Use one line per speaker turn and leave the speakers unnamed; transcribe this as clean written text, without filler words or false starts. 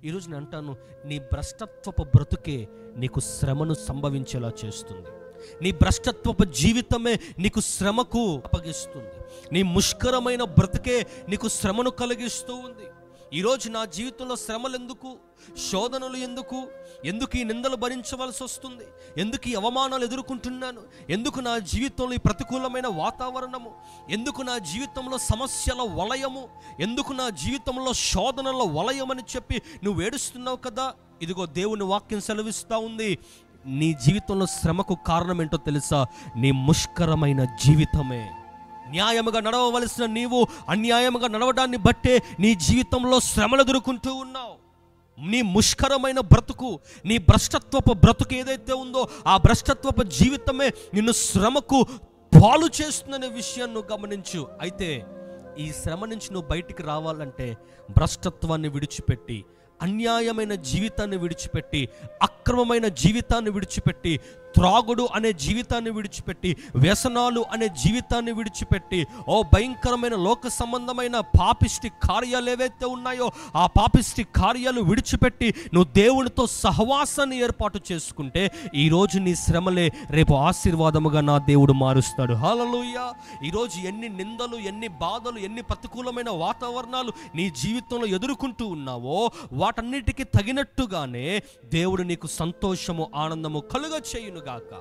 ఈరోజు నేను అంటాను, నీ భ్రష్టత్వపు బ్రతుకే నీకు శ్రమను సంభవించేలా చేస్తుంది. నీ భ్రష్టత్వపు జీవితమే నీకు శ్రమకు అప్పగిస్తుంది. నీ ముష్కరమైన బ్రతుకే నీకు శ్రమను కలిగిస్తూ ఉంది. ఈరోజు నా జీవితంలో శ్రమలు ఎందుకు, శోధనలు ఎందుకు, ఎందుకు ఈ నిందలు భరించవలసి వస్తుంది, ఎందుకు ఈ అవమానాలు ఎదుర్కొంటున్నాను, ఎందుకు నా జీవితంలో ఈ ప్రతికూలమైన వాతావరణము, ఎందుకు నా జీవితంలో సమస్యల వలయము, ఎందుకు నా జీవితంలో శోధనల వలయం అని చెప్పి నువ్వు ఏడుస్తున్నావు కదా. ఇదిగో దేవుని వాక్యం సెలవిస్తూ ఉంది, నీ జీవితంలో శ్రమకు కారణం ఏంటో తెలుసా? నీ ముష్కరమైన జీవితమే. న్యాయముగా నడవవలసిన నీవు అన్యాయముగా నడవడాన్ని బట్టే నీ జీవితంలో శ్రమలు ఎదుర్కొంటూ ఉన్నావు. నీ ముష్కరమైన బ్రతుకు, నీ భ్రష్టత్వపు బ్రతుకు ఏదైతే ఉందో ఆ భ్రష్టత్వపు జీవితమే నిన్ను శ్రమకు పాలు చేస్తుందనే విషయాన్ని నువ్వు గమనించు. అయితే ఈ శ్రమ నుంచి నువ్వు బయటికి రావాలంటే భ్రష్టత్వాన్ని విడిచిపెట్టి, అన్యాయమైన జీవితాన్ని విడిచిపెట్టి, అక్రమమైన జీవితాన్ని విడిచిపెట్టి, త్రాగుడు అనే జీవితాన్ని విడిచిపెట్టి, వ్యసనాలు అనే జీవితాన్ని విడిచిపెట్టి, ఓ భయంకరమైన లోక సంబంధమైన పాపిష్టి కార్యాలు ఏవైతే ఉన్నాయో ఆ పాపిష్టి కార్యాలు విడిచిపెట్టి నువ్వు దేవునితో సహవాసాన్ని ఏర్పాటు చేసుకుంటే ఈరోజు నీ శ్రమలే రేపు ఆశీర్వాదముగా నా దేవుడు మారుస్తాడు. హల్లెలూయా. ఈరోజు ఎన్ని నిందలు, ఎన్ని బాధలు, ఎన్ని ప్రతికూలమైన వాతావరణాలు నీ జీవితంలో ఎదుర్కొంటూ ఉన్నావో వాటన్నిటికీ తగినట్టుగానే దేవుడు నీకు సంతోషము, ఆనందము కలుగ చేయునుగాక.